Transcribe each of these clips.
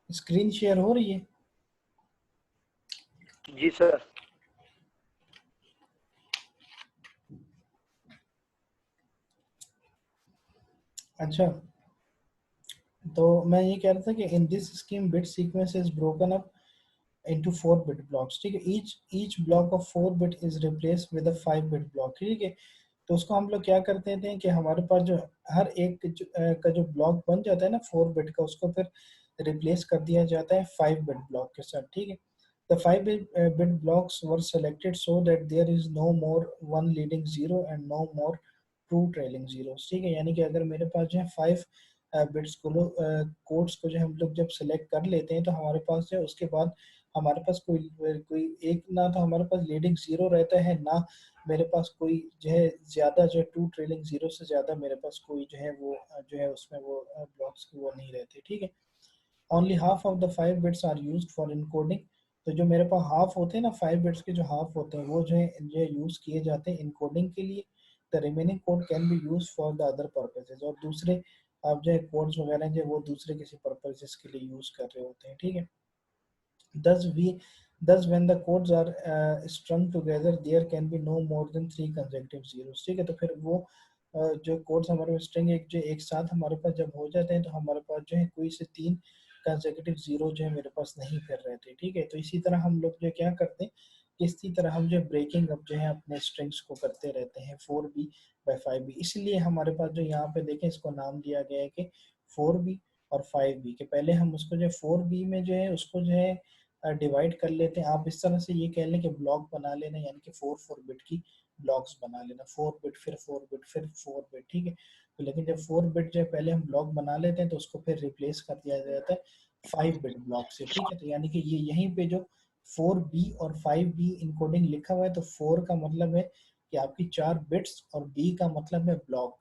Screen share हो रही है? जी सर। अच्छा, तो मैं ये कह रहा था कि in this scheme bit sequence is broken up into 4 bit blocks, ठीक है। each block of 4 bit is replaced with a 5 bit block, ठीक है। तो उसको हम लोग क्या करते हैं कि हमारे पास जो हर एक का जो ब्लॉक बन जाता है ना 4 बिट का, उसको फिर रिप्लेस कर दिया जाता है 5 बिट ब्लॉक के साथ, ठीक है। The 5 bit blocks were selected so that there is no more one leading zero and no more two trailing zeros, ठीक है। यानी कि अगर मेरे पास जो है 5 बिट्स को कोड्स को जो हम लोग जब सेलेक्ट कर लेते हैं तो हमारे पास जो है उसके बाद हमारे पास कोई एक ना तो हमारे पास लीडिंग जीरो रहता है, ना मेरे पास कोई जो है ज़्यादा जो है टू ट्रेलिंग जीरो से ज़्यादा मेरे पास कोई जो है वो जो है उसमें वो ब्लॉक्स वो नहीं रहते, ठीक है। Only half of the 5 bits are used for encoding. तो जो मेरे पास हाफ होते हैं ना 5 बिट्स के जो हाफ होते हैं वो जो है यूज़ किए जाते हैं इनकोडिंग के लिए। The remaining code can be use for the other purposes, और दूसरे आप जो है कोड्स वगैरह जो वो दूसरे किसी पर्पसेस के लिए यूज़ कर रहे होते हैं, ठीक है। Thus, thus when the codes are strung together, there can be no more than 3 consecutive zeros, ठीक है। तो फिर वो जो कोड्स हमारे पास स्ट्रिंग एक साथ हमारे पास जब हो जाते हैं तो हमारे पास जो है कोई से 3 कंसेक्यूटिव जीरो जो है मेरे पास नहीं फिर रहते, ठीक है। तो इसी तरह हम लोग जो क्या करते हैं, इसी तरह हम जो ब्रेकिंग अप जो है अपने स्ट्रिंग्स को करते रहते हैं 4b बाय 5b। इसलिए हमारे पास जो यहाँ पे देखें इसको नाम दिया गया है कि 4b और 5b के पहले हम उसको जो 4b में जो है उसको जो है डिवाइड कर लेते हैं। आप इस तरह से ये कह लें कि ब्लॉक बना लेना, यानी कि 4 बिट की ब्लॉक्स बना लेना, 4 बिट फिर 4 बिट फिर 4 बिट, ठीक है। तो लेकिन जब 4 बिट जो पहले हम ब्लॉक बना लेते हैं तो उसको फिर रिप्लेस कर दिया जाता है 5 बिट ब्लॉक से, ठीक है। तो यानी कि ये यहीं पे जो 4b और 5b इनकोडिंग लिखा हुआ है, तो 4 का मतलब है कि आपकी 4 बिट्स और b का मतलब है ब्लॉक।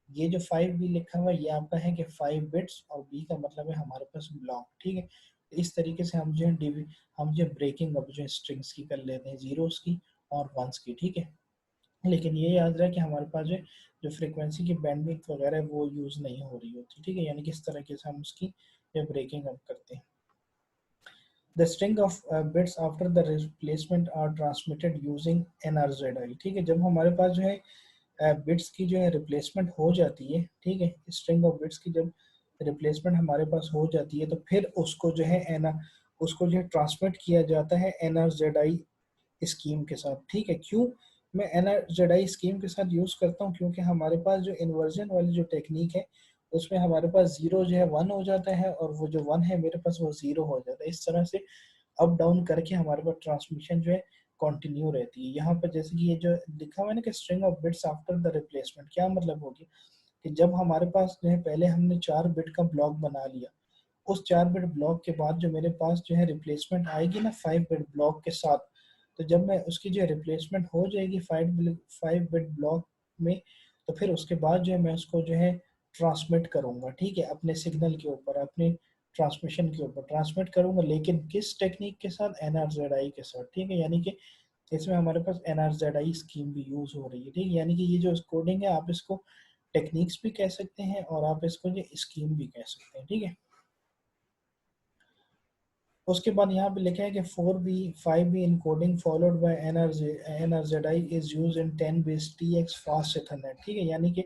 ये जो 5b लिखा हुआ है ये आपका है कि 5 बिट्स और b का मतलब है हमारे पास ब्लॉक, ठीक है। इस तरीके से हम जो है हम जो ब्रेकिंग अब जो स्ट्रिंग्स की कर लेते हैं, जीरोस की और वंस की, ठीक है। लेकिन ये याद रहे कि हमारे पास जो फ्रीक्वेंसी की बैंडविड्थ वगैरह है वो यूज़ नहीं हो रही होती, ठीक है। यानी कि इस तरीके से हम उसकी जो ब्रेकिंग अप करते हैं। The string of bits after the replacement are transmitted using NRZI, ठीक है। जब हमारे पास जो है बिट्स की जो है रिप्लेसमेंट हो जाती है, ठीक है, स्ट्रिंग ऑफ बिट्स की जब रिप्लेसमेंट हमारे पास हो जाती है तो फिर उसको जो है उसको जो है ट्रांसमिट किया जाता है NRZI स्कीम के साथ, ठीक है। क्यों मैं NRZI स्कीम के साथ यूज़ करता हूँ, क्योंकि हमारे पास जो इन्वर्जन वाली जो टेक्निक है उसमें हमारे पास जीरो जो है वन हो जाता है और वो जो वन है मेरे पास वो जीरो हो जाता है। इस तरह से अप डाउन करके हमारे पास ट्रांसमिशन जो है कंटिन्यू रहती है। यहाँ पर जैसे कि ये जो लिखा हुआ है ना कि string of bits after the replacement, क्या मतलब होगी कि जब हमारे पास जो है पहले हमने 4 बिट का ब्लॉक बना लिया, उस 4 बिट ब्लॉक के बाद जो मेरे पास जो है रिप्लेसमेंट आएगी ना 5 बिट ब्लॉक के साथ, तो जब मैं उसकी जो रिप्लेसमेंट हो जाएगी 5 बिट ब्लॉक में, तो फिर उसके बाद जो है मैं उसको जो है ट्रांसमिट करूँगा, ठीक है, अपने सिग्नल के ऊपर, अपने ट्रांसमिशन के ऊपर ट्रांसमिट करूँगा, लेकिन किस टेक्निक के साथ, NRZI के साथ, ठीक है। यानी कि इसमें हमारे पास NRZI स्कीम भी यूज़ हो रही है, ठीक है। यानी कि ये जो कोडिंग है आप इसको टेक्निक्स भी कह सकते हैं और आप इसको जो स्कीम भी कह सकते हैं, ठीक है। उसके बाद यहाँ पे लिखा है कि 4b 5b encoding followed by NRZI is used in 10 base TX fast Ethernet, ठीक है। यानी कि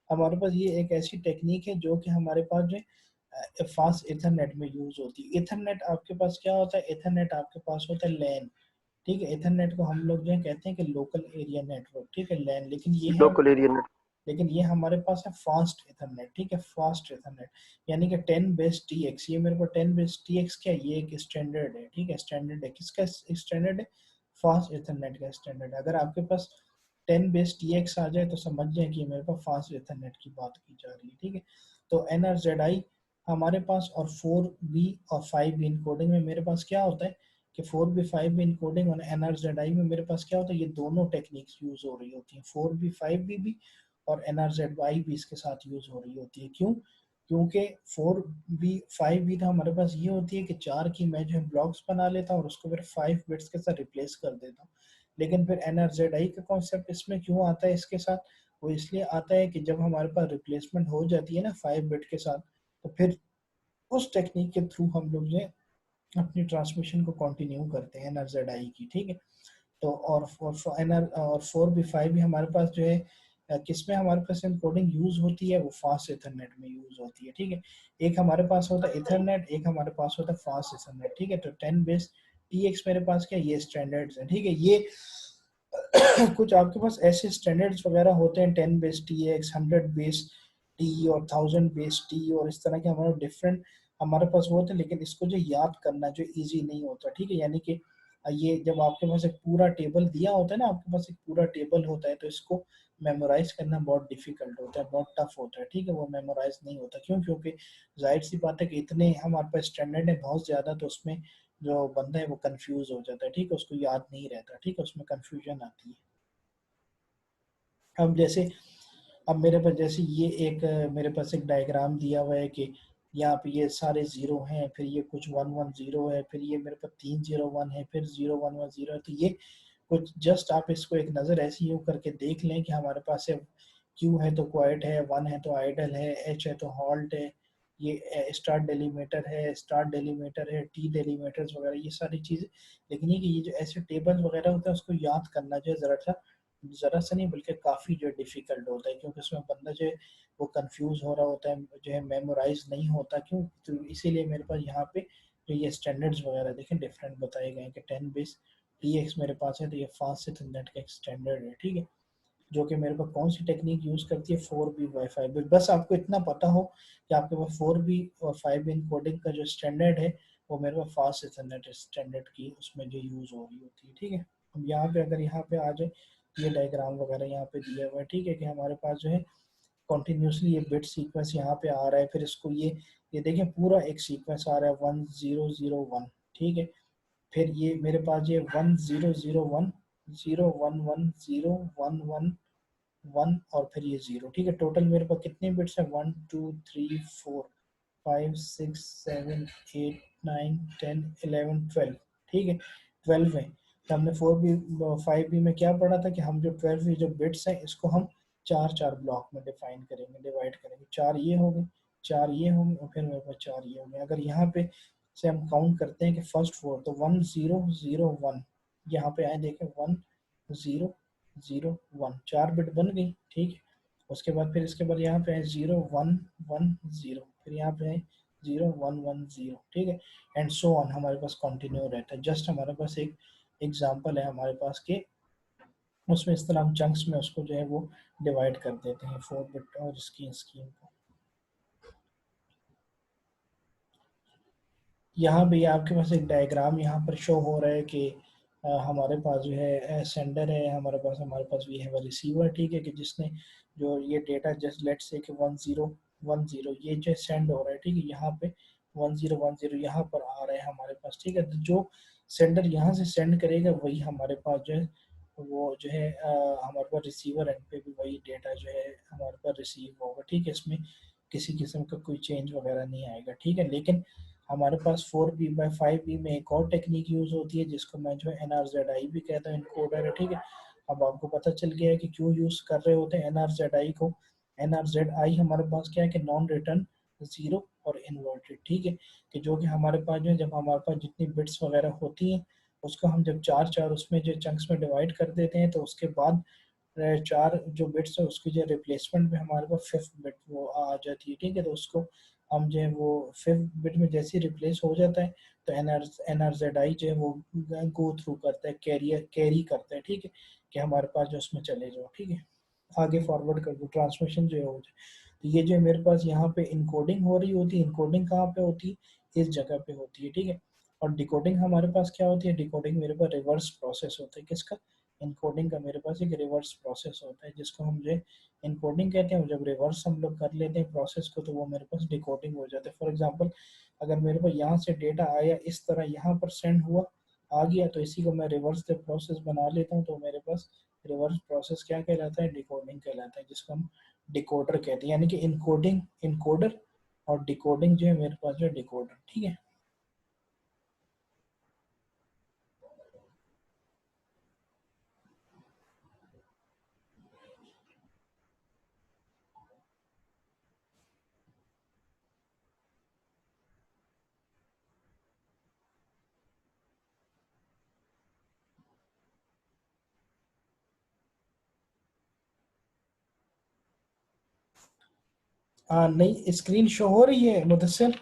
हमारे पास ये एक ऐसी टेक्निक है जो कि हमारे पास जो फास्ट इथरनेट में यूज होती है। इथरनेट आपके पास क्या होता है, इथरनेट आपके पास होता है लैन, ठीक है। इथरनेट को हम लोग जो है कहते हैं कि लोकल एरिया नेटवर्क, ठीक है, लैन। Local area net. लेकिन ये हमारे पास है फास्ट इथरनेट, ठीक है, फास्ट इथरनेट। यानी कि 10 बेस TX, ये मेरे को 10 बेस TX क्या है, ये एक स्टैंडर्ड है, ठीक है। स्टैंडर्ड है, किसका स्टैंडर्ड है, फास्ट इथरनेट का स्टैंडर्ड। अगर आपके पास 10 बेस TX आ जाए तो समझ जाए कि मेरे पास फास्ट इथरनेट की बात की जा रही है, ठीक है। तो NRZI हमारे पास और 4b और 5b इनकोडिंग में मेरे पास क्या होता है कि 4b 5b इनकोडिंग और NRZI में मेरे पास क्या होता है, ये दोनों टेक्निक्स यूज हो रही होती हैं, 4b 5b भी और NRZI भी इसके साथ यूज हो रही होती है। क्यों, क्योंकि 4b 5b तो हमारे पास ये होती है कि 4 की मैं जो है ब्लॉक्स बना लेता हूँ और उसको फिर 5 बिट्स के साथ रिप्लेस कर देता हूँ। लेकिन फिर NRZI का कॉन्सेप्ट इसमें क्यों आता है इसके साथ, वो इसलिए आता है कि जब हमारे पास रिप्लेसमेंट हो जाती है ना 5 बिट के साथ, तो फिर उस टेक्निक के थ्रू हम लोग जो है अपनी ट्रांसमिशन को कंटिन्यू करते हैं एनआरजेड की, ठीक है। तो और एनआर और 4 भी 5 भी हमारे पास जो है किस में हमारे पास एनकोडिंग यूज होती है, वो फास्ट इथरनेट में यूज होती है, ठीक है। एक हमारे पास होता है इथरनेट, एक हमारे पास होता है फास्ट इथरनेट, ठीक है। तो 10 बेस टीएक्स मेरे पास क्या, ये स्टैंडर्ड्स हैं, ठीक है। ये कुछ आपके पास ऐसे स्टैंडर्ड्स वगैरह होते हैं, 10 base T x, 100 base T और 1000 बेस टी और इस तरह के हमारे डिफरेंट हमारे पास वो होते हैं। लेकिन इसको जो याद करना जो इजी नहीं होता, ठीक है। यानी कि ये जब आपके पास एक पूरा टेबल दिया होता है ना, आपके पास एक पूरा टेबल होता है, तो इसको मेमोराइज करना बहुत डिफिकल्ट होता है, बहुत टफ होता है, ठीक है। वो मेमोराइज नहीं होता, क्यों? क्योंकि जाहिर सी बात है कि इतने हमारे पास स्टैंडर्ड है बहुत ज़्यादा, तो उसमें जो बंदा है वो कंफ्यूज हो जाता है, ठीक है। उसको याद नहीं रहता, ठीक है, उसमें कंफ्यूजन आती है। अब जैसे अब मेरे पास जैसे ये एक मेरे पास एक डायग्राम दिया हुआ है कि यहाँ पे ये सारे जीरो हैं, फिर ये कुछ 1 1 0 है, फिर ये मेरे पास 3 0 1 है, फिर 0 1 1 0 है। तो ये कुछ जस्ट आप इसको एक नज़र ऐसी यूँ करके देख लें कि हमारे पास है क्यू है तो क्वाइट है, वन है तो आइडल है, एच है तो हॉल्ट है, ये स्टार्ट डेलीमीटर है, स्टार्ट डेलीमीटर है, टी डेलीमीटर्स वगैरह, ये सारी चीज़ें। लेकिन ये जो ऐसे टेबल वगैरह होता है उसको याद करना जो है ज़रा सा नहीं बल्कि काफ़ी जो है डिफ़िकल्ट होता है, क्योंकि उसमें बंदा जो है वो कंफ्यूज हो रहा होता है, जो है मेमोराइज नहीं होता, क्यों? तो इसीलिए मेरे पास यहाँ पे जो ये स्टैंडर्ड्स वगैरह देखें डिफरेंट बताए गए हैं कि 10 बेस टी एक्स मेरे पास है, तो ये फास्ट इथरनेट का एक स्टैंडर्ड है, ठीक है। जो कि मेरे पास कौन सी टेक्निक यूज़ करती है, 4 बी बाई 5 बी। बस आपको इतना पता हो कि आपके पास 4 बी और 5 बी इनकोडिंग का जो स्टैंडर्ड है वो मेरे पास फास्ट इथरनेट स्टैंडर्ड की उसमें जो यूज़ हो रही होती है, ठीक है। अब यहाँ पे अगर यहाँ पे आ जाए, ये डायग्राम वगैरह यहाँ पे दिया हुआ है, ठीक है, कि हमारे पास जो है कॉन्टिन्यूसली ये बिट सीक्वेंस यहाँ पे आ रहा है, फिर इसको ये देखें पूरा एक सीक्वेंस आ रहा है 1 0 0 1, ठीक है। फिर ये मेरे पास ये 1 0 0 1 0 1 1 0 1 1 और फिर ये जीरो, ठीक है। टोटल मेरे पास कितने बिट्स हैं, 1 2 3 4 5 6 7 8 9 10 11 12, ठीक है, 12 है। तो हमने 4 बी 5 बी में क्या पढ़ा था कि हम जो 12 जो बिट्स हैं इसको हम चार चार ब्लॉक में डिफाइन करेंगे, डिवाइड करेंगे। चार ये हो गए, चार ये होंगे और फिर मेरे पास चार ये होंगे। अगर यहाँ पे से हम काउंट करते हैं कि फर्स्ट फोर, तो 1 0 0 1, यहाँ पे आए देखें 1 0 0 1, चार बिट बन गई, ठीक है। उसके बाद फिर इसके बाद यहाँ पे है 0 1 1 0, फिर यहाँ पे है 0 1 1 0, ठीक है। एंड सो ऑन हमारे पास कंटिन्यू रहता है। जस्ट हमारे पास एक एग्जांपल है हमारे पास के उसमें इस तरह हम चंक्स में उसको जो है वो डिवाइड कर देते हैं 4 बिट और इसकी स्कीम को। यहाँ भी आपके पास एक डायग्राम यहाँ पर शो हो रहा है कि हमारे पास जो है सेंडर है, हमारे पास भी है रिसीवर, ठीक है, कि जिसने जो ये डेटा जस्ट लेट से कि 1 0 1 0 ये जो सेंड हो रहा है, ठीक है। यहाँ पे 1 0 1 0 यहाँ पर आ रहा है हमारे पास, ठीक है। तो जो सेंडर यहाँ से सेंड करेगा वही हमारे पास जो है वो जो है हमारे पास रिसीवर एंड पे भी वही डेटा जो है हमारे पास रिसीव होगा, ठीक है। इसमें किसी किस्म का कोई चेंज वगैरह नहीं आएगा, ठीक है। लेकिन हमारे पास 4 बी बाई 5 बी में एक और टेक्निक यूज होती है जिसको मैं जो है NRZI भी कहता हूँ, इनकोडर है, ठीक है। अब आपको पता चल गया है कि क्यों यूज कर रहे होते हैं NRZI को। NRZI हमारे पास क्या है कि नॉन रिटर्न जीरो और इन्वर्टेड, ठीक है। कि जो कि हमारे पास जो है जब हमारे पास जितनी बिट्स वगैरह होती हैं उसको हम जब चार चार उसमें जो चंक्स में डिवाइड कर देते हैं, तो उसके बाद चार जो बिट्स है उसकी जो रिप्लेसमेंट में हमारे पास फिफ्थ बिट वो आ जाती है, ठीक है। तो उसको हम जो है वो फिफ्थ बिट में जैसे ही रिप्लेस हो जाता है तो NRZI जो है वो गो थ्रू करता है, कैरी करता है, ठीक है, कि हमारे पास जो उसमें चले जाओ, ठीक है, आगे फॉरवर्ड कर दो, ट्रांसमिशन जो है हो जाए। तो ये जो है मेरे पास यहाँ पे इनकोडिंग हो रही होती है, इनकोडिंग कहाँ पे होती है, इस जगह पे होती है, ठीक है। और डिकोडिंग हमारे पास क्या होती है, डिकोडिंग मेरे पास रिवर्स प्रोसेस होता है, किसका, इनकोडिंग का। मेरे पास एक रिवर्स प्रोसेस होता है जिसको हम जो है इनकोडिंग कहते हैं, और जब रिवर्स हम लोग कर लेते हैं प्रोसेस को तो वो मेरे पास डिकोडिंग हो जाता है। फॉर एग्जांपल अगर मेरे पास यहाँ से डेटा आया इस तरह यहाँ पर सेंड हुआ आ गया, तो इसी को मैं रिवर्स द प्रोसेस बना लेता हूँ, तो मेरे पास रिवर्स प्रोसेस क्या कहलाता है, डिकोडिंग कहलाता है, जिसको हम डिकोडर कहते हैं। यानी कि इनकोडिंग इनकोडर और डिकोडिंग जो है मेरे पास जो डिकोडर, ठीक है। नहीं, स्क्रीन शो हो रही है Mudassir?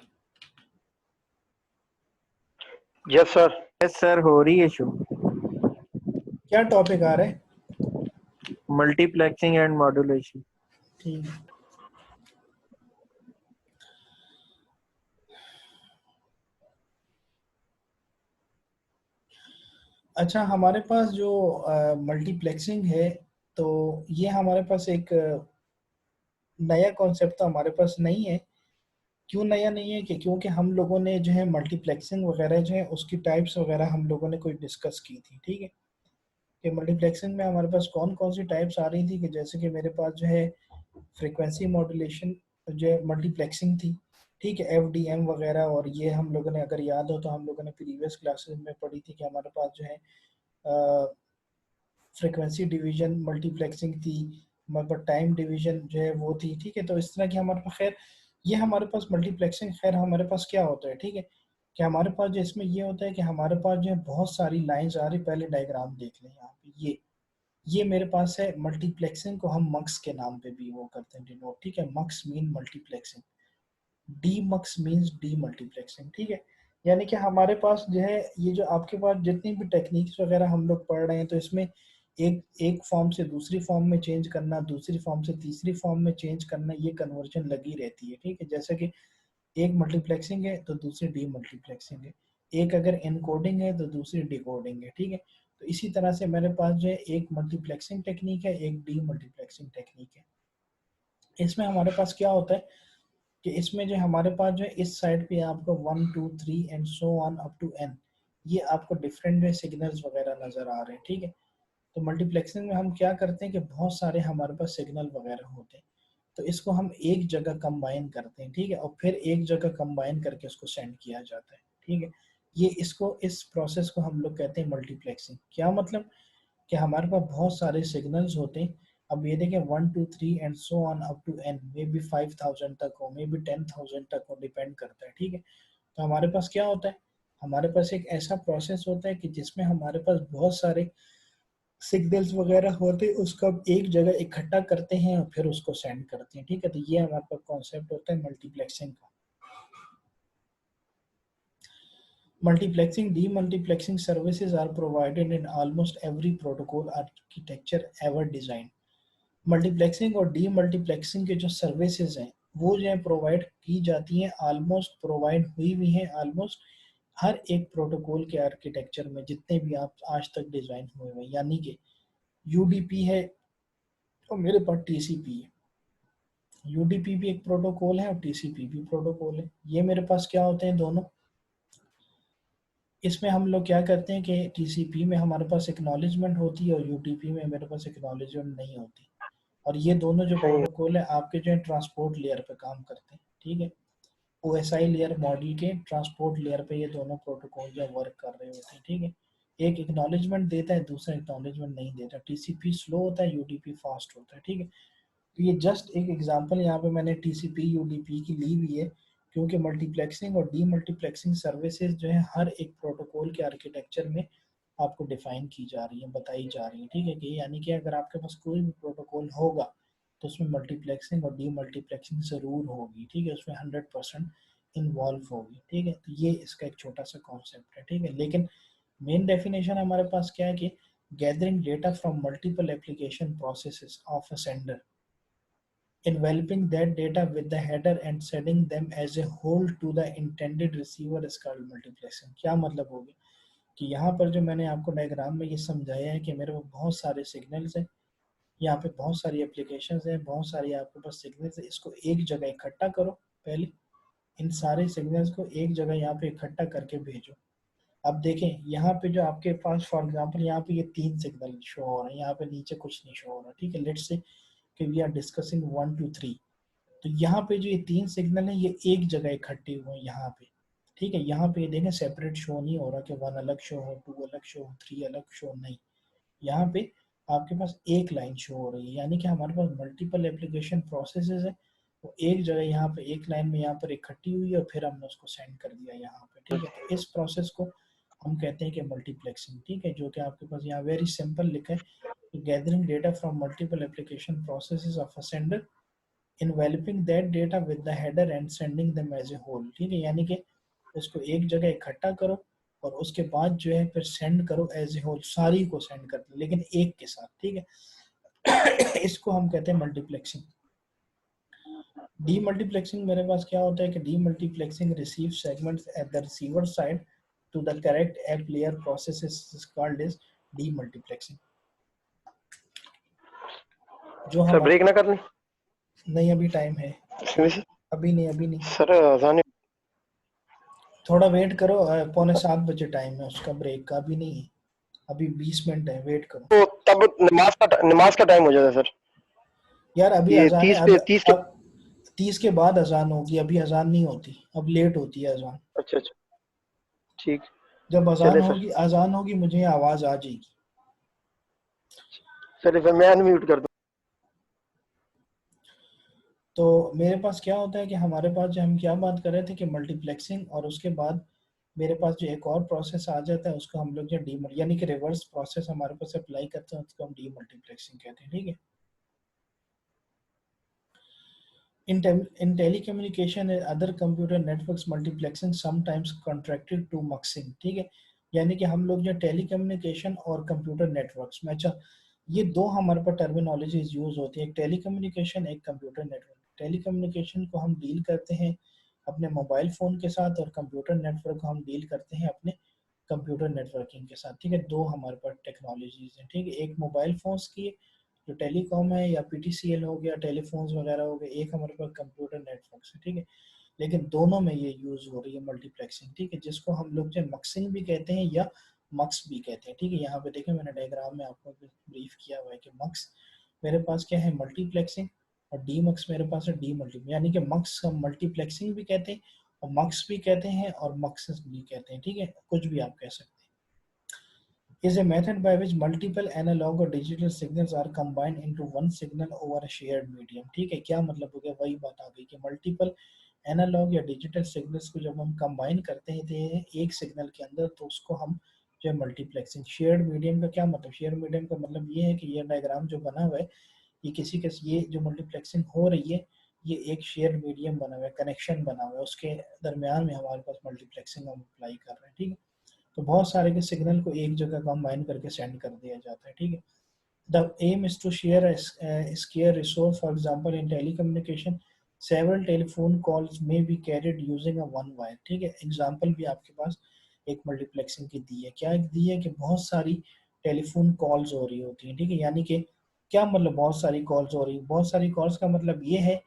Yes sir. Yes sir, हो रही है शो। क्या टॉपिक आ रहा है? Multiplexing and modulation. ठीक है। अच्छा, हमारे पास जो मल्टीप्लेक्सिंग है, तो ये हमारे पास एक नया कॉन्सेप्ट तो हमारे पास नहीं है। क्यों नया नहीं है? कि क्योंकि हम लोगों ने जो है मल्टीप्लेक्सिंग वगैरह जो है उसकी टाइप्स वगैरह हम लोगों ने कोई डिस्कस की थी, ठीक है। कि मल्टीप्लेक्सिंग में हमारे पास कौन कौन सी टाइप्स आ रही थी, कि जैसे कि मेरे पास जो है फ्रीक्वेंसी मॉड्यूलेशन जो है मल्टीप्लेक्सिंग थी, ठीक है, एफडीएम वगैरह। और ये हम लोगों ने, अगर याद हो तो हम लोगों ने प्रीवियस क्लासेस में पढ़ी थी कि हमारे पास जो है फ्रीक्वेंसी डिवीजन मल्टीप्लेक्सिंग थी, हमारे पास टाइम डिवीजन जो है वो थी, ठीक है। तो इस तरह की हमारे पास, खैर ये हमारे पास मल्टीप्लेक्सिंग, खैर हमारे पास क्या होता है, ठीक है, कि हमारे पास जो इसमें ये होता है कि हमारे पास जो है बहुत सारी लाइंस आ रही। पहले डायग्राम देख लें यहाँ पे, ये मेरे पास है मल्टीप्लेक्सिंग को हम मक्स के नाम पे भी वो करते हैं डिनोट, ठीक है। Mux mean multiplexing, demux means demultiplexing, ठीक है। यानी कि हमारे पास जो है ये जो आपके पास जितनी भी टेक्निक्स वगैरह हम लोग पढ़ रहे हैं, तो इसमें एक एक फॉर्म से दूसरी फॉर्म में चेंज करना, दूसरी फॉर्म से तीसरी फॉर्म में चेंज करना, ये कन्वर्जन लगी रहती है, ठीक है। जैसे कि एक मल्टीप्लेक्सिंग है तो दूसरी डी मल्टीप्लेक्सिंग है, एक अगर एनकोडिंग है तो दूसरी डिकोडिंग है, ठीक है। तो इसी तरह से मेरे पास जो है एक मल्टीप्लेक्सिंग टेक्निक है, एक डी मल्टीप्लेक्सिंग टेक्निक है। इसमें हमारे पास क्या होता है कि इसमें जो हमारे पास जो है इस साइड पे आपको 1 2 3 and so on up to n, ये आपको डिफरेंट जो सिग्नल्स वगैरह नज़र आ रहे हैं, ठीक है। तो मल्टीप्लेक्सिंग में हम क्या करते हैं कि बहुत सारे हमारे पास सिग्नल वगैरह होते हैं, तो इसको हम एक जगह कंबाइन करते हैं, ठीक है, और फिर एक जगह कंबाइन करके उसको सेंड किया जाता है, ठीक है। ये इसको, इस प्रोसेस को हम लोग कहते हैं मल्टीप्लेक्सिंग। क्या मतलब कि हमारे पास बहुत सारे सिग्नल्स होते हैं। अब ये देखें 1 2 3 and so on up to n, may be 5000 तक हो, मे बी 10,000 तक हो, डिपेंड करता है, ठीक है। तो हमारे पास क्या होता है, हमारे पास एक ऐसा प्रोसेस होता है कि जिसमें हमारे पास बहुत सारे सिग्नल्स वगैरह होते हैं, उसको हम एक जगह इकट्ठा करते हैं और फिर उसको सेंड करते हैं, ठीक है। तो ये हमारे पास कॉन्सेप्ट होता है मल्टीप्लेक्सिंग का। Multiplexing, demultiplexing services are provided in almost every protocol architecture ever designed. Multiplexing और डीमल्टीप्लेक्सिंग के जो सर्विसेज हैं वो जो है प्रोवाइड की जाती हैं, ऑलमोस्ट प्रोवाइड हुई भी हैं ऑलमोस्ट हर एक प्रोटोकॉल के आर्किटेक्चर में जितने भी आप आज तक डिजाइन हुए हैं। यानी कि यूडीपी है और मेरे पास टीसीपी है। यूडीपी भी एक प्रोटोकॉल है और टीसीपी भी प्रोटोकॉल है। ये मेरे पास क्या होते हैं दोनों। इसमें हम लोग क्या करते हैं कि टीसीपी में हमारे पास एक्नॉलेजमेंट होती है और यूडीपी में मेरे पास एक्नॉलेजमेंट नहीं होती। और ये दोनों जो सही है। प्रोटोकॉल है आपके जो है ट्रांसपोर्ट लेयर पे काम करते हैं, ठीक है। ओएसआई लेयर मॉडल के ट्रांसपोर्ट लेयर पे ये दोनों प्रोटोकॉल जो वर्क कर रहे होते हैं, ठीक है। एक एक्नॉलेजमेंट देता है, दूसरा एक्नॉलेजमेंट नहीं देता। टीसीपी स्लो होता है, यूडीपी फास्ट होता है, ठीक है। तो ये जस्ट एक एग्जांपल यहाँ पे मैंने टीसीपी यूडीपी की ली हुई है, क्योंकि मल्टीप्लेक्सिंग और डीमल्टीप्लेक्सिंग सर्विसेज जो है हर एक प्रोटोकॉल के आर्किटेक्चर में आपको डिफाइन की जा रही है, बताई जा रही है, ठीक है। कि यानी कि अगर आपके पास कोई भी प्रोटोकॉल होगा तो उसमें मल्टीप्लेक्सिंग और डीमल्टीप्लेक्सिंग ज़रूर होगी, ठीक है, उसमें 100% इन्वॉल्व होगी, ठीक है। तो ये इसका एक छोटा सा कॉन्सेप्ट है, ठीक है। लेकिन मेन डेफिनेशन हमारे पास क्या है कि gathering data from multiple application processes of a sender, enveloping that data with the header and sending them as a whole to the intended receiver is called multiplexing। क्या मतलब हो गया कि यहाँ पर जो मैंने आपको डायग्राम में ये समझाया है कि मेरे को बहुत सारे सिग्नल्स हैं, यहाँ पे बहुत सारी एप्लीकेशंस हैं, बहुत सारी आपके पास सिग्नल्स है, इसको एक जगह इकट्ठा करो। पहले इन सारे सिग्नल्स को एक जगह यहाँ पे इकट्ठा करके भेजो। अब देखें यहाँ पे जो आपके पास फॉर एग्जांपल यहाँ पे ये 3 सिग्नल शो हो रहे हैं, यहाँ पे नीचे कुछ नहीं शो हो रहा, ठीक है। लेट्स से कि वी आर डिस्कसिंग 1 2 3, तो यहाँ पे जो ये 3 सिग्नल है ये एक जगह इकट्ठे हुए हैं यहाँ पे, ठीक है। यहाँ पे देखें सेपरेट शो नहीं हो रहा कि 1 अलग शो हो, 2 अलग शो हो, 3 अलग शो, नहीं। यहाँ पे आपके पास एक लाइन शो हो रही है, यानी कि हमारे पास मल्टीपल एप्लीकेशन प्रोसेसेस है, वो एक जगह यहाँ पे एक लाइन में यहाँ पर इकट्ठी हुई है और फिर हमने उसको सेंड कर दिया यहाँ पे, ठीक है। तो इस प्रोसेस को हम कहते हैं कि मल्टीप्लेक्सिंग, ठीक है, जो कि आपके पास यहाँ वेरी सिंपल लिखा है, gathering data from multiple application processes of a sender, enveloping that data with the header and sending them as a whole, ठीक है, यानी कि उसको एक जगह इकट्ठा करो और उसके बाद जो है फिर सेंड करो एज ए होल, सारी को सेंड कर दो लेकिन एक के साथ, ठीक है। इसको हम कहते हैं मल्टीप्लेक्सिंग। डीमल्टीप्लेक्सिंग मेरे पास क्या होता है कि demultiplexing receive segments at the receiver side to the correct app layer process is called is demultiplexing. जो सर हम ब्रेक ना करनी? नहीं, अभी टाइम है, अभी नहीं सर अजान थोड़ा वेट करो, 6:45 टाइम है उसका ब्रेक का, अभी नहीं है, अभी 20 मिनट है, वेट करो तो तब नमाज का टाइम हो जाता है सर। यार। अभी ये अजान है, 30 के। अब 30 के बाद अजान होगी, अभी अजान नहीं होती, अब लेट होती है अजान। अच्छा अच्छा, ठीक। जब चले सर, अजान होगी मुझे आवाज आ जाएगी। चले सर, मैं अनम्यूट कर दूं। तो मेरे पास क्या होता है कि हमारे पास जो हम क्या बात कर रहे थे कि मल्टीप्लेक्सिंग, और उसके बाद मेरे पास जो एक और प्रोसेस आ जाता है उसको हम लोग जो डी यानी कि रिवर्स प्रोसेस हमारे पास अप्लाई करते हैं, उसको हम डी मल्टीप्लेक्सिंग कहते हैं, ठीक है। In telecommunication and other computer networks, multiplexing sometimes contracted to muxing, ठीक है, यानी कि हम लोग जो टेलीकम्युनिकेशन और कंप्यूटर नेटवर्क्स में, अच्छा ये दो हमारे पास टर्मिनोलॉजीज यूज होती है, एक टेलीकम्युनिकेशन, एक कंप्यूटर नेटवर्क। टेलीकम्युनिकेशन को हम डील करते हैं अपने मोबाइल फ़ोन के साथ और कंप्यूटर नेटवर्क को हम डील करते हैं अपने कंप्यूटर नेटवर्किंग के साथ, ठीक है। दो हमारे पास टेक्नोलॉजीज हैं, ठीक है, एक मोबाइल फ़ोन्स की जो टेलीकॉम है या पीटीसीएल हो गया, टेलीफोन्स वगैरह हो गए, एक हमारे पास कंप्यूटर नेटवर्क है, ठीक है। लेकिन दोनों में ये यूज हो रही है मल्टीप्लेक्सिंग, ठीक है, जिसको हम लोग जो मक्सिंग भी कहते हैं या मक्स भी कहते हैं, ठीक है। यहाँ पे देखें मैंने डायग्राम में आपको ब्रीफ किया हुआ है कि मक्स मेरे पास क्या है, मल्टीप्लेक्सिंग, और डी मक्स मेरे पास है डी मल्टी, यानी कि मक्स हम मल्टीप्लेक्सिंग भी कहते हैं और मक्स भी कहते हैं और मक्सस भी कहते हैं, ठीक है, कुछ भी आप कह सकते हैं। Is a method by which multiple analog or digital signals are combined into one signal over a shared medium, ठीक है। क्या मतलब हो गया, वही बात आ गई कि मल्टीपल एनालॉग या डिजिटल सिग्नल्स को जब हम कंबाइन करते हैं थे एक सिग्नल के अंदर, तो उसको हम जो है मल्टीप्लेक्सिंग। शेयर्ड मीडियम का क्या मतलब, शेयर्ड मीडियम का मतलब ये है कि ये डायग्राम जो बना हुआ है, ये किसी के, ये जो मल्टीप्लेक्सिंग हो रही है ये एक शेयर मीडियम बना हुआ है, कनेक्शन बना हुआ है, उसके दरमियान में हमारे पास मल्टीप्लेक्सिंग हम अप्लाई कर रहे हैं, ठीक है। तो बहुत सारे के सिग्नल को एक जगह कंबाइन करके सेंड कर दिया जाता है, ठीक है। The aim is to share scarce resource, for example in telecommunication several telephone calls may be carried using a one wire, ठीक है। एग्जांपल भी आपके पास एक मल्टीप्लेक्सिंग की दी है, क्या दी है कि बहुत सारी टेलीफोन कॉल्स हो रही होती हैं, ठीक है, यानी कि क्या मतलब बहुत सारी कॉल्स हो रही, बहुत सारी कॉल्स का मतलब ये है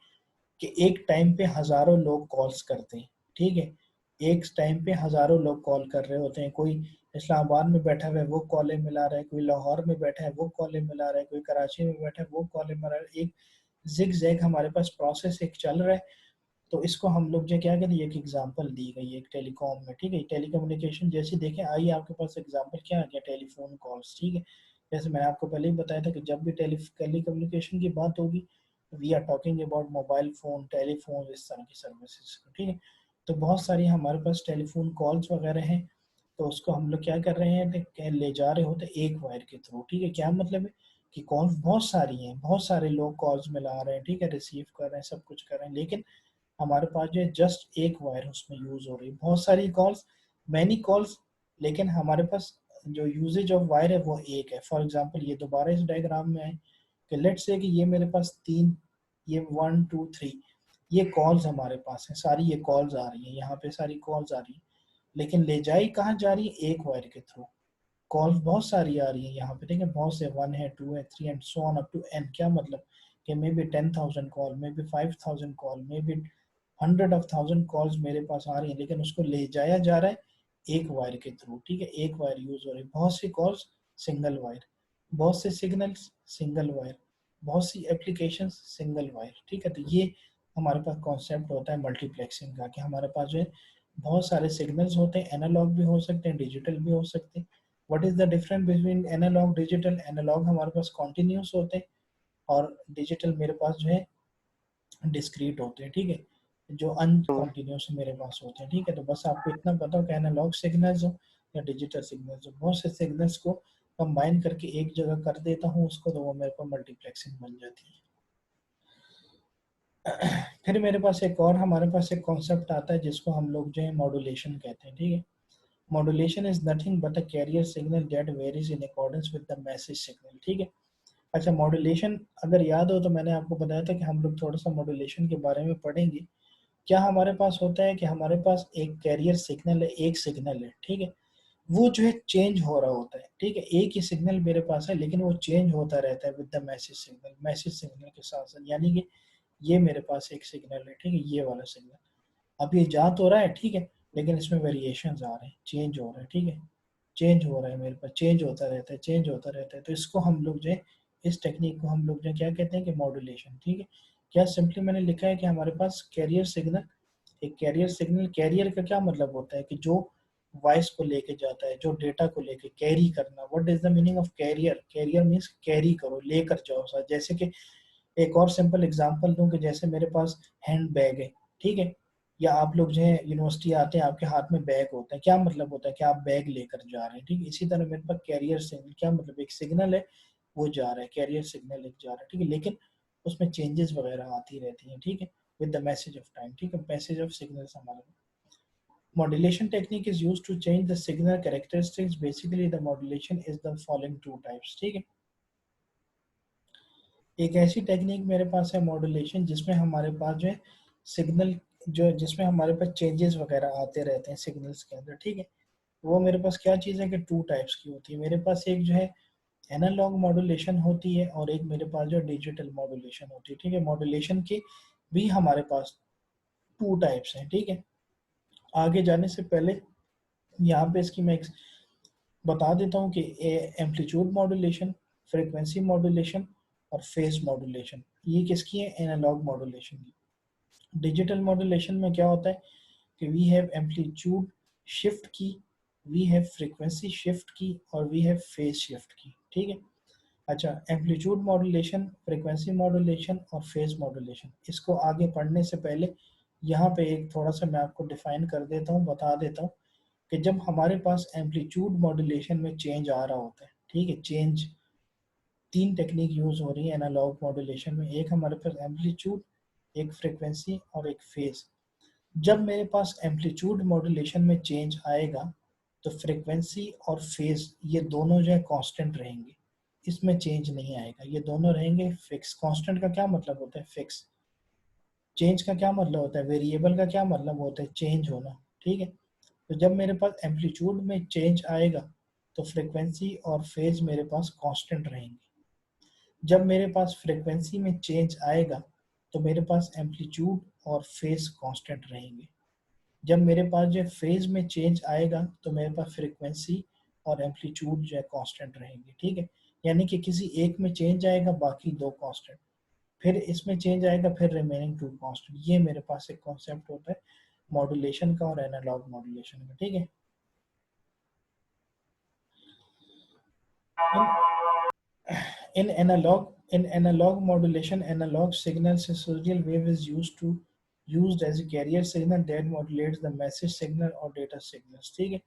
कि एक टाइम पे हजारों लोग कॉल्स करते हैं, ठीक है, एक टाइम पे हजारों लोग कॉल कर रहे होते हैं, कोई इस्लामाबाद में बैठा हुआ है वो कॉलें मिला रहा है, कोई लाहौर में बैठा है वो कॉलें मिला रहा है, कोई कराची में बैठा है वो कॉलें मिला रहा है, एक जिग जैग हमारे पास प्रोसेस एक चल रहा है। तो इसको हम लोग जो क्या कहते हैं, एक एग्जांपल दी गई है एक टेलीकॉम में, ठीक है, टेलीकम्युनिकेशन जैसे देखें, आइए आपके पास एग्जांपल क्या आ गया, टेलीफोन कॉल्स, ठीक है। जैसे मैंने आपको पहले ही बताया था कि जब भी टेलीकम्युनिकेशन की बात होगी we are talking about mobile phone, telephone, इस तरह की सर्विसेज, ठीक है। तो बहुत सारी हमारे पास टेलीफोन कॉल्स वगैरह हैं, तो उसको हम लोग क्या कर रहे हैं, ले जा रहे होते एक वायर के थ्रू, ठीक है। क्या मतलब है कि कॉल्स बहुत सारी हैं, बहुत सारे लोग कॉल्स मिला रहे हैं, ठीक है, रिसीव कर रहे हैं, सब कुछ कर रहे हैं, लेकिन हमारे पास जो है जस्ट एक वायर उसमें यूज हो रही है, बहुत सारी कॉल्स, मैनी कॉल्स, लेकिन हमारे पास जो यूजेज ऑफ वायर है वो एक है। फॉर एग्जांपल ये दोबारा इस डायग्राम में है कि लेट्स से कि ये मेरे पास तीन, ये 1 2 3 ये कॉल्स हमारे पास हैं, सारी ये कॉल्स आ रही हैं, यहाँ पे सारी कॉल्स आ रही हैं, लेकिन ले जाई कहाँ जा रही है, एक वायर के थ्रू। कॉल्स बहुत सारी आ रही है यहाँ पे, ठीक है, बहुत से, 1 है 2 है 3 and so on up to n, क्या मतलब कि may be 10,000 call, may be 5,000 call, may be 100,000 calls मेरे पास आ रही है, लेकिन उसको ले जाया जा रहा है एक वायर के थ्रू, ठीक है, एक वायर यूज हो रही है, बहुत सी कॉल्स सिंगल वायर, बहुत से सिग्नल्स सिंगल वायर, बहुत सी एप्लीकेशंस सिंगल वायर, ठीक है। तो ये हमारे पास कॉन्सेप्ट होता है मल्टीप्लेक्सिंग का कि हमारे पास जो है बहुत सारे सिग्नल्स होते हैं, एनालॉग भी हो सकते हैं, डिजिटल भी हो सकते हैं। What is the difference between analog digital, analog हमारे पास कॉन्टिन्यूस होते हैं और डिजिटल मेरे पास जो है डिस्क्रीट होते हैं, ठीक है, जो अनकंटिन्यूस मेरे पास होते हैं, ठीक है। तो बस आपको इतना पता हो कि एनालॉग सिग्नल्स हो या डिजिटल सिग्नल्स हो, बहुत से सिग्नल्स को कंबाइन करके एक जगह कर देता हूँ उसको, तो वो मेरे को मल्टीप्लेक्सिंग बन जाती है। फिर मेरे पास एक और हमारे पास एक कॉन्सेप्ट आता है जिसको हम लोग जो है मॉड्यूलेशन कहते हैं, ठीक है। Modulation is nothing but a carrier signal that varies in accordance with the message signal, ठीक है। अच्छा, मॉड्यूलेशन अगर याद हो तो मैंने आपको बताया था कि हम लोग थोड़ा सा मॉड्यूलेशन के बारे में पढ़ेंगे। क्या हमारे पास होता है कि हमारे पास एक कैरियर सिग्नल है, एक सिग्नल है, ठीक है। वो जो है चेंज हो रहा होता है, ठीक है। एक ही सिग्नल मेरे पास है लेकिन वो चेंज होता रहता है विद द मैसेज सिग्नल के साथ साथ। यानी कि ये मेरे पास एक सिग्नल है, ठीक है, ये वाला सिग्नल अब ये जा तो रहा है, ठीक है, लेकिन इसमें वेरिएशंस आ रहे हैं, चेंज हो रहा है, ठीक है, चेंज हो रहा है मेरे पास, चेंज होता रहता है, चेंज होता रहता है। तो इसको हम लोग जो है, इस टेक्निक को हम लोग जो है क्या कहते हैं कि मॉड्यूलेशन, ठीक है। क्या सिंपली मैंने लिखा है कि हमारे पास कैरियर सिग्नल, एक कैरियर सिग्नल, कैरियर का क्या मतलब होता है कि जो वॉइस को लेके जाता है, जो डेटा को लेके कैरी करना। What is the meaning of carrier? Carrier means carry करो, लेकर जाओ साथ। जैसे कि एक और सिंपल एग्जांपल दूं कि जैसे मेरे पास हैंड बैग है, ठीक है, या आप लोग जो है यूनिवर्सिटी आते हैं, आपके हाथ में बैग होता है, क्या मतलब होता है कि आप बैग लेकर जा रहे हैं, ठीक है। इसी तरह मेरे पास कैरियर सिग्नल, क्या मतलब, एक सिग्नल है, वो जा रहा है, कैरियर सिग्नल एक जा रहा है, ठीक है, लेकिन उसमें चेंजेस वगैरह आती रहती हैं, ठीक है, with the message of time, ठीक है, मैसेज ऑफ सिग्नल्स हमारे। Modulation technique is used to change the signal characteristics. Basically, the modulation is the following two types, ठीक है। एक ऐसी टेक्निक मेरे पास है मॉड्यूलेशन जिसमें हमारे पास जो है सिग्नल, जो जिसमें हमारे पास चेंजेस वगैरह आते रहते हैं सिग्नल्स के अंदर, ठीक है। वो मेरे पास क्या चीज़ है कि टू टाइप्स की होती है मेरे पास। एक जो है एनालॉग मॉड्यूलेशन होती है और एक मेरे पास जो डिजिटल मॉड्यूलेशन होती है, ठीक है। मॉड्यूलेशन के भी हमारे पास टू टाइप्स हैं, ठीक है। आगे जाने से पहले यहाँ पे इसकी मैं बता देता हूँ कि एम्पलीट्यूड मॉड्यूलेशन, फ्रीक्वेंसी मॉड्यूलेशन और फेज मॉड्यूलेशन, ये किसकी है? एनालॉग मॉड्यूलेशन की। डिजिटल मॉड्यूलेशन में क्या होता है कि वी हैव एम्पलीट्यूड शिफ्ट की, वी हैव फ्रीक्वेंसी शिफ्ट की और वी हैव फेज शिफ्ट की, ठीक है। अच्छा, एम्पलीट्यूड मॉड्यूलेशन, फ्रीक्वेंसी मॉड्यूलेशन और फेज मॉड्यूलेशन, इसको आगे पढ़ने से पहले यहाँ पे एक थोड़ा सा मैं आपको डिफाइन कर देता हूँ, बता देता हूँ कि जब हमारे पास एम्पलीट्यूड मॉड्यूलेशन में चेंज आ रहा होता है, ठीक है, चेंज, तीन टेक्निक यूज हो रही है एनालॉग मॉड्यूलेशन में। एक हमारे पास एम्पलीट्यूड, एक फ्रीक्वेंसी और एक फेज। जब मेरे पास एम्पलीट्यूड मॉड्यूलेशन में चेंज आएगा तो फ्रीक्वेंसी और फेज ये दोनों जो है कांस्टेंट रहेंगे, इसमें चेंज नहीं आएगा, ये दोनों रहेंगे फिक्स। कांस्टेंट का क्या मतलब होता है? फिक्स। चेंज का क्या मतलब होता है? वेरिएबल का क्या मतलब होता है? चेंज होना, ठीक है। तो जब मेरे पास एम्पलीट्यूड में चेंज आएगा तो फ्रीक्वेंसी और फेज मेरे पास कांस्टेंट रहेंगे। जब मेरे पास फ्रीक्वेंसी में चेंज आएगा तो मेरे पास एम्पलीट्यूड और फेज कांस्टेंट रहेंगे। जब मेरे पास जो फेज में चेंज आएगा तो मेरे पास फ्रीक्वेंसी और एम्पलीट्यूड जो है कांस्टेंट रहेंगे, ठीक है। यानी कि किसी एक में चेंज आएगा, बाकी दो कांस्टेंट, फिर इसमें चेंज आएगा, फिर रिमेनिंग टू कांस्टेंट। ये मेरे पास एक कॉन्सेप्ट होता है मॉड्यूलेशन का और एनालॉग मॉड्यूलेशन का, ठीक है। In analog modulation, analog signal sensorial wave is used as a carrier signal that modulates the message signal or data signals, ठीक है।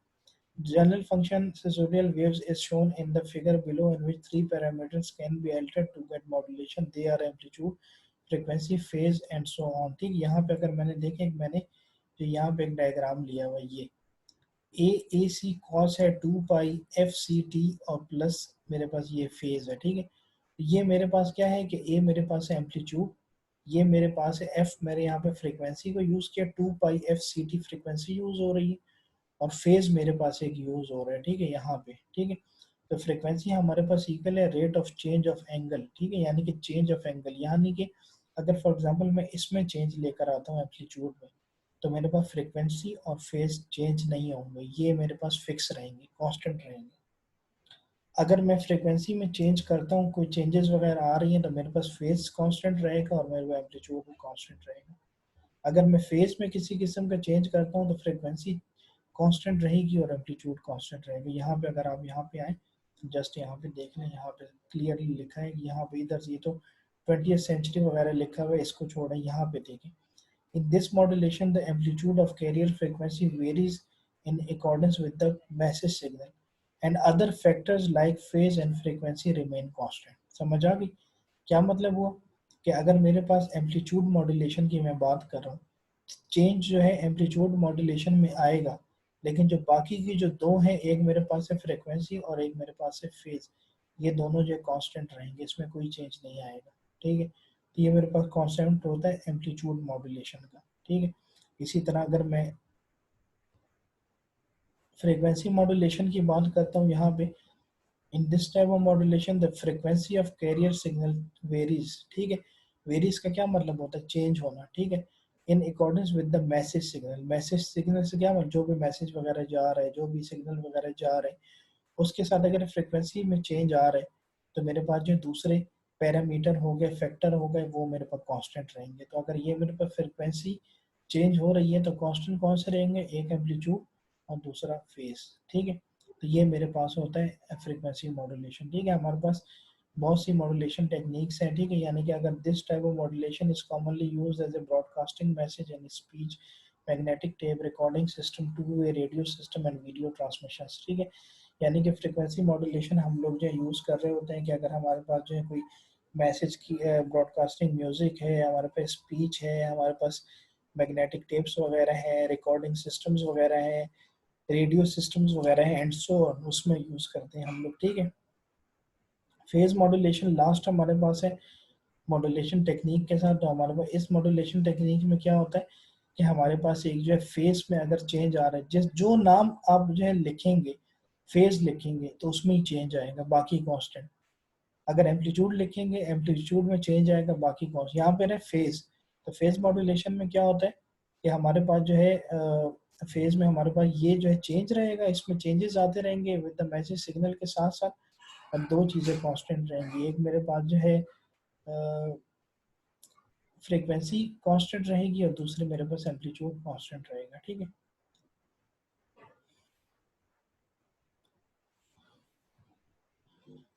General function sensorial waves is shown in the figure below, in which three parameters can be altered to get modulation. They are amplitude, frequency, phase and so on, ठीक। यहाँ पे अगर मैंने देखें, मैंने जो यहाँ पे एक डायग्राम लिया हुआ, ये सी कॉस है 2 पाई एफ सी टी और प्लस मेरे पास ये फेज है, ठीक है। ये मेरे पास क्या है कि ए मेरे पास है एम्पलीट्यूड, ये मेरे पास है एफ, मेरे यहाँ पे फ्रीक्वेंसी को यूज किया, 2 pi F C T frequency use हो रही है और फेज मेरे पास एक यूज हो रहा है, ठीक है, यहाँ पे, ठीक है। तो फ्रीक्वेंसी हमारे पास इक्वल है rate of change of angle, ठीक है, यानी कि चेंज ऑफ एंगल, यानी कि अगर फॉर एग्जांपल मैं इसमें चेंज लेकर आता हूँ एम्पलीट्यूड में, तो मेरे पास फ्रीक्वेंसी और फेज चेंज नहीं होंगे, ये मेरे पास फिक्स रहेंगे, कांस्टेंट रहेंगे। अगर मैं फ्रीक्वेंसी में चेंज करता हूँ, कोई चेंजेस वगैरह आ रही हैं, तो मेरे पास फेज कांस्टेंट रहेगा और मेरे पास एम्पलीट्यूड भी कांस्टेंट रहेगा। अगर मैं फेज में किसी किस्म का चेंज करता हूँ तो फ्रीक्वेंसी कांस्टेंट रहेगी और एम्पलीट्यूड कांस्टेंट रहेगा। यहाँ पे अगर आप यहाँ पे आए, जस्ट यहाँ पे देख लें, यहाँ पे क्लियरली लिखा है कि यहाँ पे इधर ये तो 20th सेंचुरी वगैरह लिखा हुआ है, इसको छोड़ें, यहाँ पे देखें। In this modulation, the amplitude of carrier frequency varies in accordance with the message signal, and other factors like phase and frequency remain constant. समझ आ गई क्या मतलब हुआ? कि अगर मेरे पास एम्पलीट्यूड मॉड्यूलेशन की मैं बात कर रहा हूँ, चेंज जो है एम्पलीट्यूड मॉड्यूलेशन में आएगा, लेकिन जो बाकी की जो दो हैं, एक मेरे पास है फ्रीक्वेंसी और एक मेरे पास है फेज, ये दोनों जो कांस्टेंट रहेंगे, इसमें कोई चेंज नहीं आएगा। ठीक है, तो ये मेरे पास कांस्टेंट होता है एम्पलीट्यूड मॉड्यूलेशन का। ठीक है, इसी तरह अगर मैं फ्रीक्वेंसी मॉड्यूलेशन की बात करता हूँ, यहाँ पे in this type of modulation the frequency of carrier signal varies। ठीक है, वेरीज का क्या मतलब होता है, चेंज होना। ठीक है, in accordance with the message signal. Message signal से क्या मतलब, जो भी मैसेज वगैरह जा रहा है, जो भी सिग्नल वगैरह जा रहे हैं, उसके साथ अगर फ्रिक्वेंसी में चेंज आ रहा है, तो मेरे पास जो दूसरे पैरामीटर हो गए, फैक्टर हो गए, वो मेरे पास कांस्टेंट रहेंगे। तो अगर ये मेरे पास फ्रिक्वेंसी चेंज हो रही है, तो कांस्टेंट कौन से रहेंगे, एक एम्पलीट्यूड और दूसरा फेज। ठीक है, तो ये मेरे पास होता है फ्रीक्वेंसी मॉड्यूलेशन। ठीक है, हमारे पास बहुत सी मॉड्यूलेशन टेक्निक्स हैं। ठीक है, यानी कि अगर this type of modulation is commonly used as a broadcasting message and speech, magnetic tape recording system, two way radio system and video transmission. ठीक है, यानी कि फ्रीक्वेंसी मॉड्यूलेशन हम लोग जो यूज़ कर रहे होते हैं कि अगर हमारे पास जो है कोई मैसेज की ब्रॉडकास्टिंग म्यूजिक है, हमारे पास स्पीच है, हमारे पास मैग्नेटिक टेप्स वगैरह हैं, रिकॉर्डिंग सिस्टम्स वगैरह हैं, रेडियो सिस्टम्स वगैरह हैं, एंड सो ऑन, उसमें यूज़ करते हैं हम लोग। ठीक है, फेज मॉड्यूलेशन लास्ट हमारे पास है मॉड्यूलेशन टेक्निक के साथ। तो हमारे पास इस मॉड्यूलेशन टेक्निक में क्या होता है कि हमारे पास एक जो है फेज में अगर चेंज आ रहा है, जिस जो नाम आप जो है लिखेंगे, फेज लिखेंगे तो उसमें ही चेंज आएगा, बाकी कांस्टेंट। अगर एम्पलीट्यूड लिखेंगे, एम्पलीट्यूड में चेंज आएगा, बाकी कांस्टेंट। यहाँ पे है फेज, तो फेज मॉड्यूलेशन में क्या होता है कि हमारे पास जो है फेज में हमारे पास ये जो है चेंज रहेगा, इसमें चेंजेस आते रहेंगे विद द मैसेज सिग्नल के साथ साथ, और दो चीज़ें कांस्टेंट रहेंगी। एक मेरे पास जो है फ्रीक्वेंसी कांस्टेंट रहेगी और दूसरे मेरे पास एम्पलीट्यूड कांस्टेंट रहेगा। ठीक है,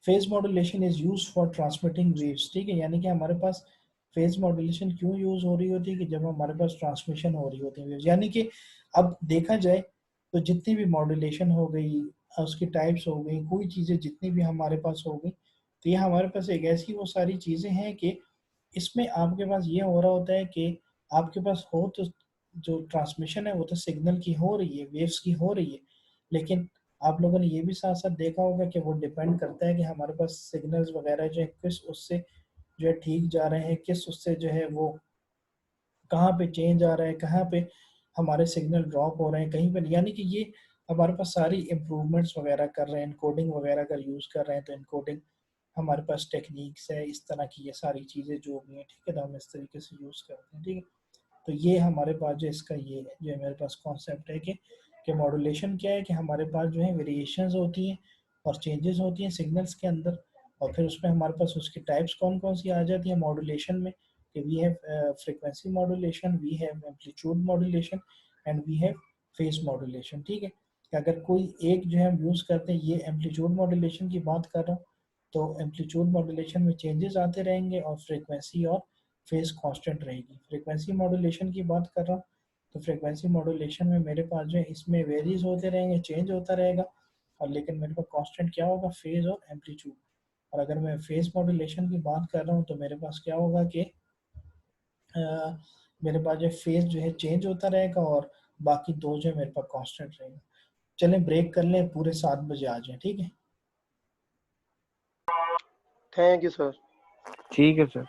phase modulation is use for transmitting waves. ठीक है, यानी कि हमारे पास फेज मॉड्यूलेशन क्यों यूज हो रही होती है कि जब हमारे पास ट्रांसमिशन हो रही होती है वेव्स। यानी कि अब देखा जाए तो जितनी भी मॉड्यूलेशन हो गई, उसकी टाइप्स हो गई, कोई चीज़ें जितनी भी हमारे पास हो गई, तो ये हमारे पास एक ऐसी वो सारी चीज़ें हैं कि इसमें आपके पास ये हो रहा होता है कि आपके पास हो तो जो ट्रांसमिशन है वो तो सिग्नल की हो रही है, वेव्स की हो रही है, लेकिन आप लोगों ने ये भी साथ साथ देखा होगा कि वो डिपेंड करता है कि हमारे पास सिग्नल्स वगैरह जो है किस उससे जो है ठीक जा रहे हैं, किस उससे जो है वो कहाँ पे चेंज आ रहा है, कहाँ पे हमारे सिग्नल ड्रॉप हो रहे हैं, कहीं पर। यानी कि ये हमारे पास सारी इम्प्रूवमेंट्स वगैरह कर रहे हैं, इनकोडिंग वगैरह अगर यूज़ कर रहे हैं, तो इनकोडिंग हमारे पास टेक्निक्स है, इस तरह की ये सारी चीज़ें जो भी हैं। ठीक है, तो हम इस तरीके से यूज़ करते हैं। ठीक है, तो ये हमारे पास जो इसका ये जो मेरे पास कॉन्सेप्ट है कि मॉड्यूलेशन क्या है कि हमारे पास जो है वेरिएशंस होती हैं और चेंजेस होती हैं सिग्नल्स के अंदर, और फिर उसमें हमारे पास उसकी टाइप्स कौन कौन सी आ जाती हैं मॉड्यूलेशन में, कि we have frequency modulation, we have amplitude modulation and we have phase modulation. ठीक है, कि अगर कोई एक जो है हम यूज़ करते हैं, ये एम्पलीट्यूड मॉड्यूलेशन की बात कर रहा हूँ, तो एम्पलीट्यूड मॉड्यूलेशन में चेंजेस आते रहेंगे और फ्रीक्वेंसी और फेज कांस्टेंट रहेगी। फ्रीक्वेंसी मॉड्यूलेशन की बात कर रहा हूँ, तो फ्रीक्वेंसी मॉड्यूलेशन में मेरे पास जो है इसमें वेरीज होते रहेंगे, चेंज होता रहेगा, और लेकिन मेरे पास कांस्टेंट क्या होगा, फेज और एम्पलीट्यूड। और अगर मैं फेज मॉड्यूलेशन की बात कर रहा हूँ, तो मेरे पास क्या होगा कि मेरे पास जो फेज जो है चेंज होता रहेगा और बाकी दो जो है मेरे पास कांस्टेंट रहेगा। चलें ब्रेक कर लें, पूरे 7 बजे आ जाएं। ठीक है, थैंक यू सर। ठीक है सर।